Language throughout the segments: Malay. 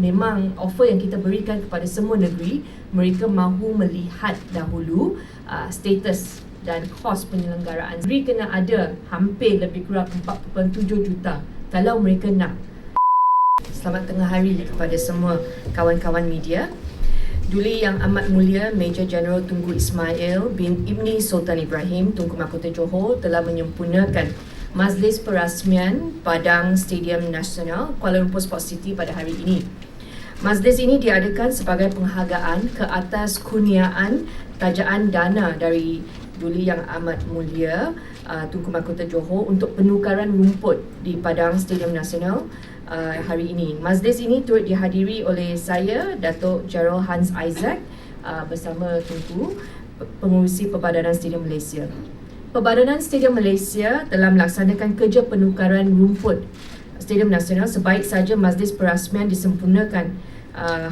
memang offer yang kita berikan kepada semua negeri, mereka mahu melihat dahulu status dan kos penyelenggaraan. Negeri kena ada hampir lebih kurang 4.7 juta kalau mereka nak. Selamat tengah hari kepada semua kawan-kawan media. Duli Yang Amat Mulia Major General Tunku Ismail bin Ibni Sultan Ibrahim Tunku Mahkota Johor telah menyempurnakan Majlis Perasmian Padang Stadium Nasional Kuala Lumpur Sports City pada hari ini. Majlis ini diadakan sebagai penghargaan ke atas kurniaan tajaan dana dari Duli Yang Amat Mulia Tunku Mahkota Johor untuk penukaran rumput di Padang Stadium Nasional hari ini. Majlis ini turut dihadiri oleh saya, Datuk Gerald Hans Isaac, bersama Tunku, Pengurusi Perbadanan Stadium Malaysia. Perbadanan Stadium Malaysia telah melaksanakan kerja penukaran rumput Stadium Nasional sebaik saja majlis perasmian disempurnakan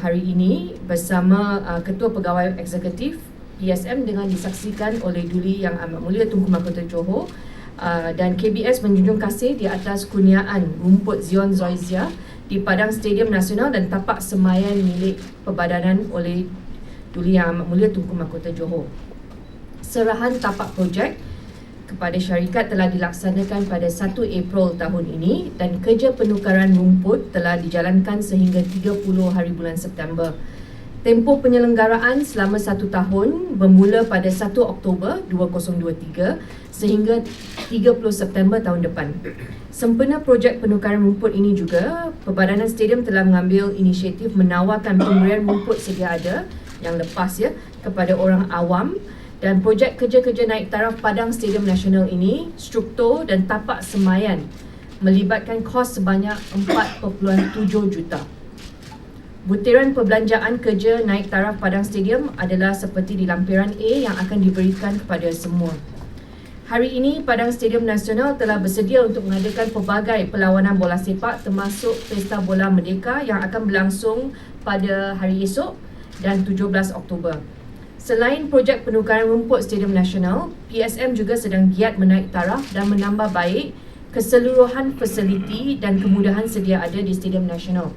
hari ini bersama Ketua Pegawai Eksekutif PSM dengan disaksikan oleh Duli Yang Amat Mulia Tunku Mahkota Johor dan KBS menjunjung kasih di atas kurniaan rumput Zion Zoysia di Padang Stadium Nasional dan tapak semayan milik Perbadanan oleh Duli Yang Amat Mulia Tunku Mahkota Johor. Serahan tapak projek kepada syarikat telah dilaksanakan pada 1 April tahun ini dan kerja penukaran rumput telah dijalankan sehingga 30 hari bulan September. Tempoh penyelenggaraan selama 1 tahun bermula pada 1 Oktober 2023 sehingga 30 September tahun depan. Sempena projek penukaran rumput ini juga, Perbadanan Stadium telah mengambil inisiatif menawarkan pemberian rumput sedia ada yang lepas kepada orang awam. Dan projek kerja-kerja naik taraf Padang Stadium Nasional ini, struktur dan tapak semayan melibatkan kos sebanyak 4.7 juta. Butiran perbelanjaan kerja naik taraf Padang Stadium adalah seperti di lampiran A yang akan diberikan kepada semua. Hari ini, Padang Stadium Nasional telah bersedia untuk mengadakan pelbagai perlawanan bola sepak termasuk Pesta Bola Merdeka yang akan berlangsung pada hari esok dan 17 Oktober. Selain projek penukaran rumput Stadium Nasional, PSM juga sedang giat menaik taraf dan menambah baik keseluruhan fasiliti dan kemudahan sedia ada di Stadium Nasional.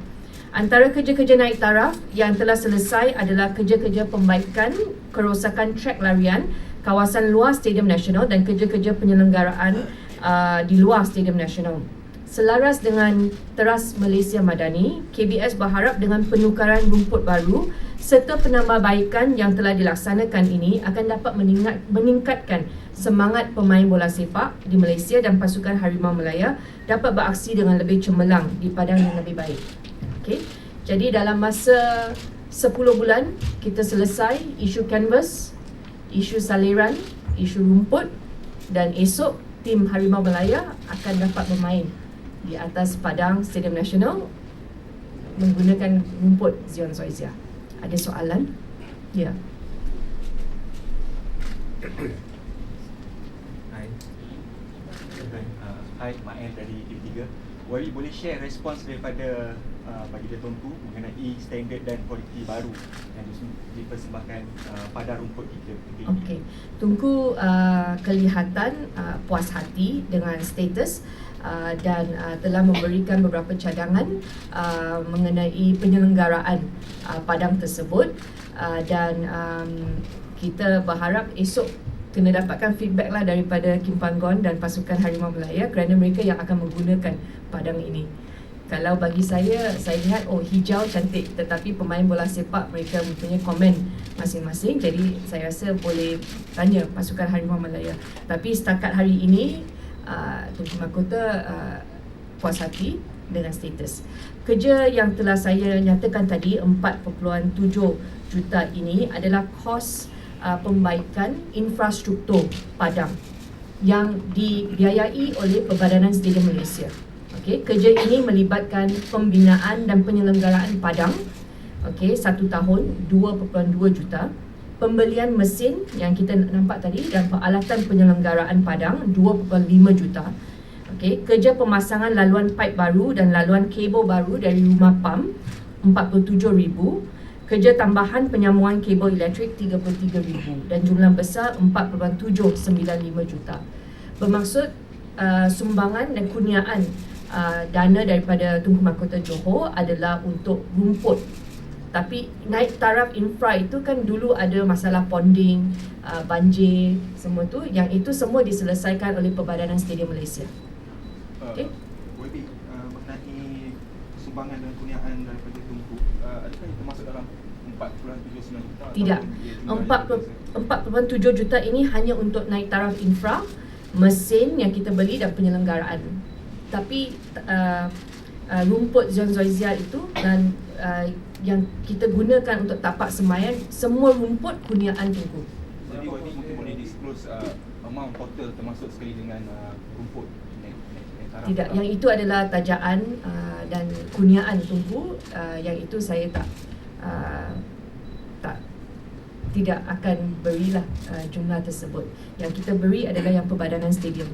Antara kerja-kerja naik taraf yang telah selesai adalah kerja-kerja pembaikan kerosakan trek larian, kawasan luar Stadium Nasional dan kerja-kerja penyelenggaraan di luar Stadium Nasional. Selaras dengan Teras Malaysia Madani, KBS berharap dengan penukaran rumput baru serta penambahbaikan yang telah dilaksanakan ini akan dapat meningkatkan semangat pemain bola sepak di Malaysia dan pasukan Harimau Malaya dapat beraksi dengan lebih cemerlang di padang yang lebih baik. Okay. Jadi dalam masa 10 bulan kita selesai isu canvas, isu saliran, isu rumput dan esok tim Harimau Malaya akan dapat bermain di atas Padang Stadium Nasional menggunakan rumput Zion Zoysia. Ada soalan? Ya. Hai, Mael dari TV3. Wawi boleh share respons daripada Baginda Tunku mengenai standard dan kualiti baru yang dipersembahkan pada rumput kita? Okey. Tunku kelihatan puas hati dengan status dan telah memberikan beberapa cadangan mengenai penyelenggaraan padang tersebut dan kita berharap esok kena dapatkan feedback lah daripada Kim Panggon dan pasukan Harimau Malaya kerana mereka yang akan menggunakan padang ini. Kalau bagi saya lihat hijau cantik, tetapi pemain bola sepak mereka mempunyai komen masing-masing, jadi saya rasa boleh tanya pasukan Harimau Malaya. Tapi setakat hari ini Tunku Mahkota puas hati dengan status. Kerja yang telah saya nyatakan tadi 4.7 juta ini adalah kos pembaikan infrastruktur padang yang dibiayai oleh Perbadanan Stadium Malaysia. Okey, kerja ini melibatkan pembinaan dan penyelenggaraan padang 1 tahun 2.2 juta. Pembelian mesin yang kita nampak tadi dan peralatan penyelenggaraan padang 2.5 juta. Okey, kerja pemasangan laluan pipe baru dan laluan kabel baru dari rumah pam 47,000. Kerja tambahan penyambungan kabel elektrik 33,000 dan jumlah besar 4.795 juta. Bermaksud sumbangan dan kurniaan dana daripada Tunku Mahkota Johor adalah untuk rumput. Tapi naik taraf infra itu kan dulu ada masalah ponding, banjir, semua tu. Yang itu semua diselesaikan oleh Perbadanan Stadium Malaysia. Okey. YB, mengenai sumbangan dan kurniaan daripada Tunku, adakah itu termasuk dalam 4.79 juta? Tidak. 4.7 juta ini hanya untuk naik taraf infra, mesin yang kita beli dan penyelenggaraan. Tapi rumput Zon Zoyzia itu dan yang kita gunakan untuk tapak semayan, semua rumput kurniaan Tunku. Jadi YB mungkin boleh disclose amount total termasuk sekali dengan rumput naik taraf? Tidak, yang itu adalah tajaan dan kurniaan Tunku. Yang itu saya tidak akan berilah jumlah tersebut. Yang kita beri adalah yang Perbadanan Stadium.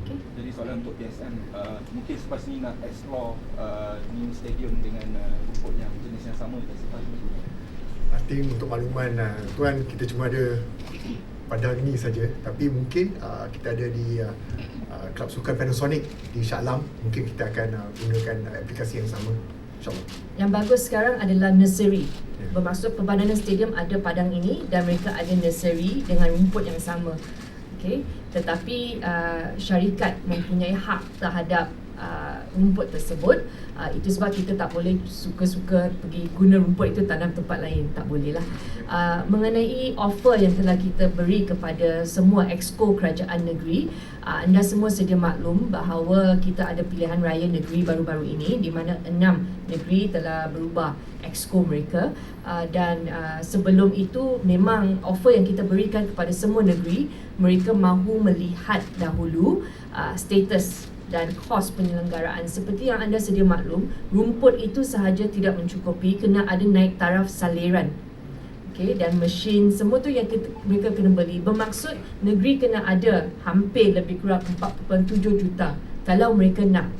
Okay. Jadi soalan untuk PSM, mungkin selepas ni nak explore new stadium dengan rumput yang jenis yang sama dengan selepas ni? I think untuk makluman tuan, kita cuma ada Padang ini saja, tapi mungkin kita ada di Kelab Sukan Panasonic di Shah Alam. Mungkin kita akan gunakan aplikasi yang sama, insyaAllah. Yang bagus sekarang adalah nursery. Ya. Bermaksud Perbadanan Stadium ada padang ini dan mereka ada nursery dengan rumput yang sama. Okay. Tetapi syarikat mempunyai hak terhadap rumput tersebut. Itu sebab kita tak boleh suka-suka pergi guna rumput itu tanam tempat lain. Tak boleh lah. Mengenai offer yang telah kita beri kepada semua exco kerajaan negeri, anda semua sedia maklum bahawa kita ada pilihan raya negeri baru-baru ini di mana 6 negeri telah berubah exco mereka. Dan sebelum itu memang offer yang kita berikan kepada semua negeri, mereka mahu melihat dahulu status dan kos penyelenggaraan. Seperti yang anda sedia maklum, rumput itu sahaja tidak mencukupi, kena ada naik taraf saliran. Okay, dan mesin semua tu yang mereka kena beli. Bermaksud negeri kena ada hampir lebih kurang 4.7 juta kalau mereka nak.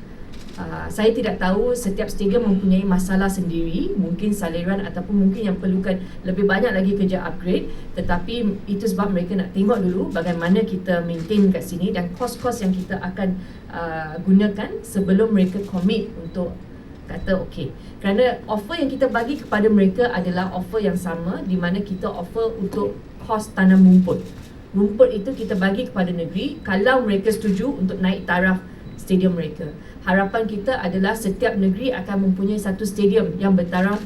Saya tidak tahu, setiap stadium mempunyai masalah sendiri, mungkin saliran ataupun mungkin yang perlukan lebih banyak lagi kerja upgrade. Tetapi itu sebab mereka nak tengok dulu bagaimana kita maintain kat sini dan kos-kos yang kita akan gunakan sebelum mereka commit untuk kata okey. Kerana offer yang kita bagi kepada mereka adalah offer yang sama, di mana kita offer untuk kos tanam rumput. Rumput itu kita bagi kepada negeri kalau mereka setuju untuk naik taraf stadium mereka. Harapan kita adalah setiap negeri akan mempunyai satu stadium yang bertaraf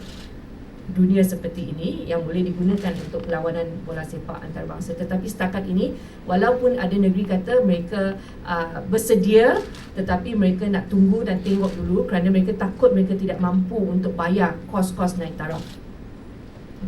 dunia seperti ini yang boleh digunakan untuk perlawanan bola sepak antarabangsa. Tetapi setakat ini, walaupun ada negeri kata mereka bersedia, tetapi mereka nak tunggu dan tengok dulu kerana mereka takut mereka tidak mampu untuk bayar kos-kos naik taraf.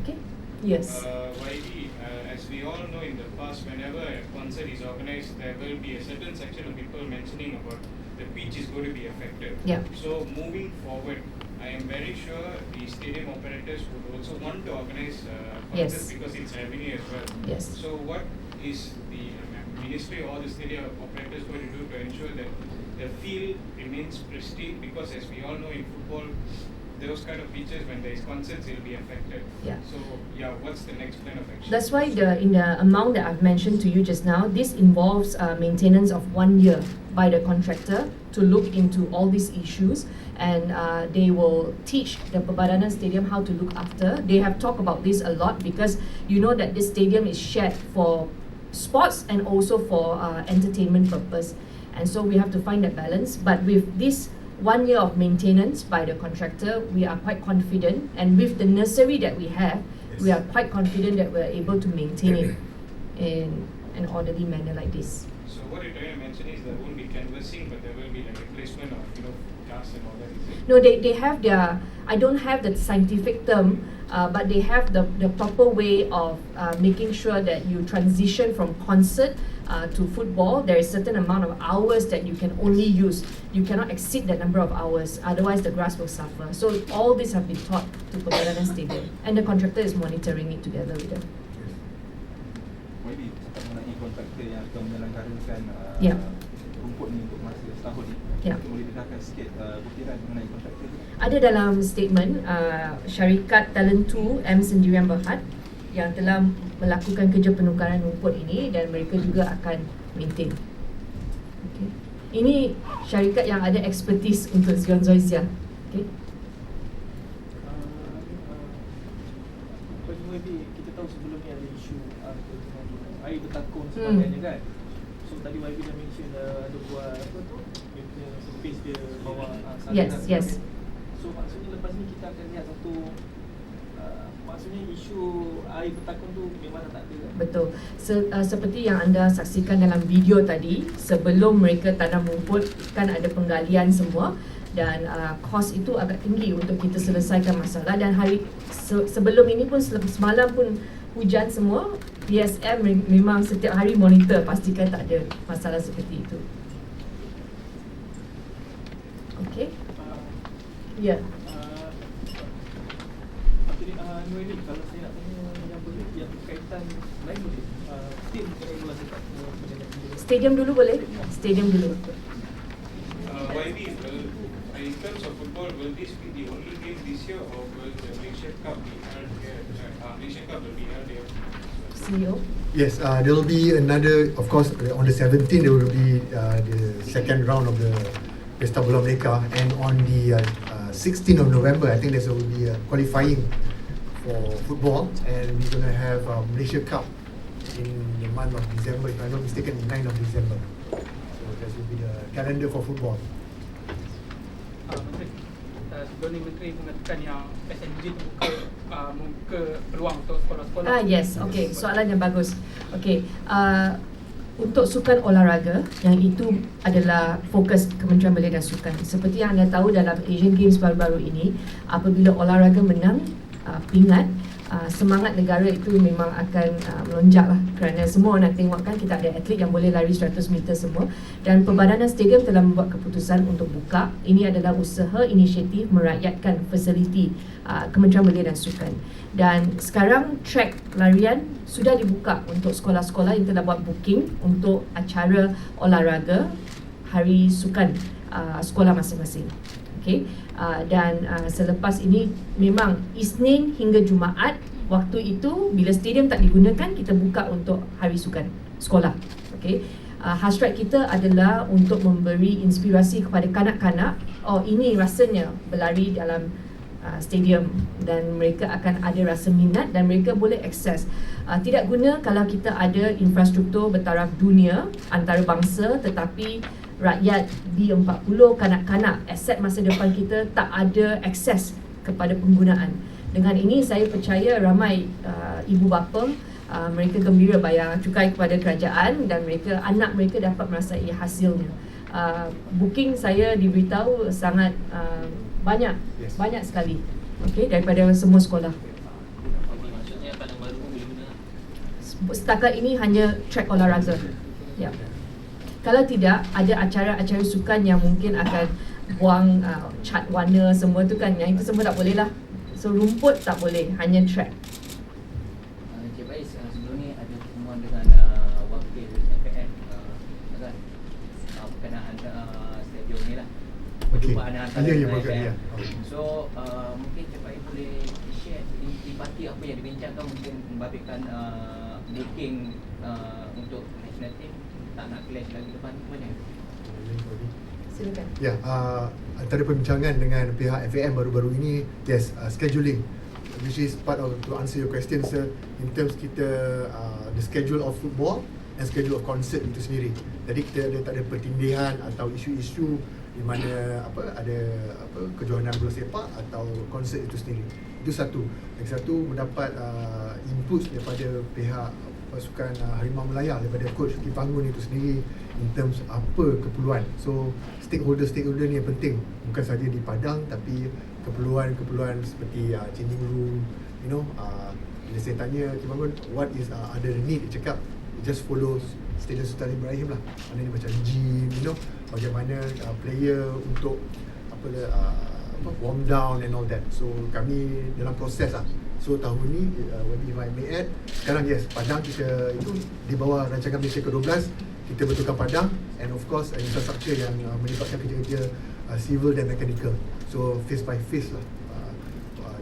Okay? Yes. YB, as we all know, in the past, whenever a concert is organized, there will be a certain section of people mentioning about the pitch is going to be affected. Yeah. So moving forward, I am very sure the stadium operators would also want to organize concerts Yes. because it's revenue as well. Yes. So what is the ministry or the stadium operators going to do to ensure that the field remains pristine? Because as we all know, in football, those kind of pitches, when there is concerts, it will be affected. Yeah. So yeah, what's the next plan of action? That's why in the amount that I've mentioned to you just now, this involves maintenance of 1 year by the contractor to look into all these issues, and they will teach the Perbadanan Stadium how to look after. They have talked about this a lot because you know that this stadium is shared for sports and also for entertainment purpose, and so we have to find that balance. But with this 1 year of maintenance by the contractor, we are quite confident, and with the nursery that we have, we are quite confident that we are able to maintain it in an orderly manner like this. So what you're trying to mention is there won't be canvassing, but there will be like replacement of cars and all that. Is it? No, they have their, I don't have the scientific term, but they have the proper way of making sure that you transition from concert to football. There is certain amount of hours that you can only use. You cannot exceed that number of hours, otherwise the grass will suffer. So all these have been taught to Perbadanan Stadium, and the contractor is monitoring it together with them. YB, cakap mengenai kontraktor yang akan menyelenggarakan Ya. rumput ni untuk masa setahun ni. Ya. Boleh dedahkan sikit butiran mengenai kontraktor ni? Ada dalam statement syarikat Talent 2 M Sendirian Berhad yang telah melakukan kerja penukaran rumput ini, dan mereka juga akan maintain. Okay. Ini syarikat yang ada expertise untuk Zion Zoysia. Okay. Kita tahu sebelum ni ada isu air bertakung sebagainya kan. So tadi YB dah mention ada buat apa tu, dia punya space dia bawah saluran. Yes. So maksudnya lepas ni kita akan lihat satu maksudnya isu air bertakung tu memang dah tak ada kan? Betul. Seperti yang anda saksikan dalam video tadi, sebelum mereka tanam rumput kan ada penggalian semua, dan kos itu agak tinggi untuk kita selesaikan masalah. Dan hari sebelum ini pun, semalam pun hujan semua. PSM memang setiap hari monitor, pastikan tak ada masalah seperti itu. Okey. Ya. Ini kalau saya nak tanya yang boleh, yang berkaitan lain boleh, tim bola sepak Stadium dulu boleh? Stadium dulu. YB, in terms of football, will this be the only game this year, or will the Malaysia Cup be held here? Malaysia Cup will be held here. CEO. Yes, there will be another, of course, on the 17th there will be the second round of the Pesta Bola Melaka, and on the 16th of November, I think there will be qualifying for football, and we're going to have Malaysia Cup in the month of December, if I'm not mistaken, 9th of December. So that will be the calendar for football. Menteri, sebelum ni Menteri mengatakan yang SNG membuka peluang untuk sekolah-sekolah. Yes, okay. Soalan yang bagus. Okay, untuk sukan olahraga, yang itu adalah fokus Kementerian Belia dan Sukan. Seperti yang anda tahu, dalam Asian Games baru-baru ini, apabila olahraga menang pingat, semangat negara itu memang akan melonjak lah, kerana semua nak tengok kan kita ada atlet yang boleh lari 100 meter semua. Dan Pembadanan Stadium telah membuat keputusan untuk buka. Ini adalah usaha inisiatif merakyatkan fasiliti Kementerian Belia dan Sukan. Dan sekarang track larian sudah dibuka untuk sekolah-sekolah yang telah buat booking untuk acara olahraga hari sukan sekolah masing-masing. Okay. Dan selepas ini memang Isnin hingga Jumaat, waktu itu bila stadium tak digunakan, kita buka untuk hari sukan sekolah. Okay. Hasrat kita adalah untuk memberi inspirasi kepada kanak-kanak. Oh, ini rasanya berlari dalam stadium, dan mereka akan ada rasa minat dan mereka boleh akses. Tidak guna kalau kita ada infrastruktur bertaraf dunia antarabangsa, tetapi rakyat B40, kanak-kanak, aset masa depan kita tak ada akses kepada penggunaan. Dengan ini saya percaya ramai ibu bapa mereka gembira bayar cukai kepada kerajaan, dan mereka, anak mereka dapat merasai hasilnya. Booking saya diberitahu sangat banyak, banyak sekali. Okey, daripada semua sekolah. Maksudnya padang baru boleh guna. Setakat ini hanya track olahraga. Ya. Kalau tidak, ada acara-acara sukan yang mungkin akan buang cat warna semua tu kan, yang itu semua tak boleh lah. So rumput tak boleh, hanya track. Encik Faiz, sebelum ni ada pertemuan dengan wakil FAM kan, berkenaan stadium ni lah, perjumpaan antara FAM. So mungkin Encik Faiz boleh share intisipati apa yang dibincangkan, mungkin membabitkan booking untuk national team, tak nak clash lagi depan tu macam mana? Silakan. Ya, antara perbincangan dengan pihak FAM baru-baru ini, yes, scheduling, which is part of, to answer your question sir, in terms kita the schedule of football and schedule of concert itu sendiri. Jadi kita tak ada pertindihan atau isu-isu di mana ada kejohanan bola sepak atau konsert itu sendiri. Itu satu. Yang satu, mendapat input daripada pihak pasukan Harimau Melaya, daripada coach Kipangun itu sendiri, in terms apa keperluan. So stakeholder ni yang penting, bukan saja di padang, tapi keperluan seperti changing room, you know, bila saya tanya Kipangun what is other need, dia cakap just follow Stadium Sultan Ibrahim lah, maknanya macam gym, you know, bagaimana player untuk warm down and all that. So kami dalam proses lah. So tahun ni if I may add, sekarang yes, Padang kita itu di bawah rancangan Malaysia ke-12, kita betulkan Padang, and of course infrastructure yang melibatkan kerja-kerja civil dan mechanical. So phase by phase lah.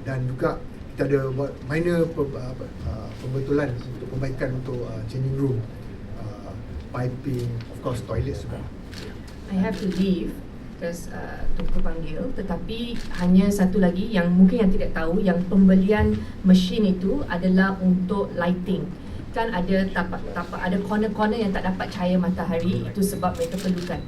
Dan juga kita ada buat minor pembetulan untuk perbaikan untuk changing room, piping, of course toilet juga. I have to leave because Tunku panggil. Tetapi hanya satu lagi yang mungkin yang tidak tahu, yang pembelian mesin itu adalah untuk lighting. Kan ada tapak-tapak, ada corner-corner yang tak dapat cahaya matahari, itu sebab mereka perlukan.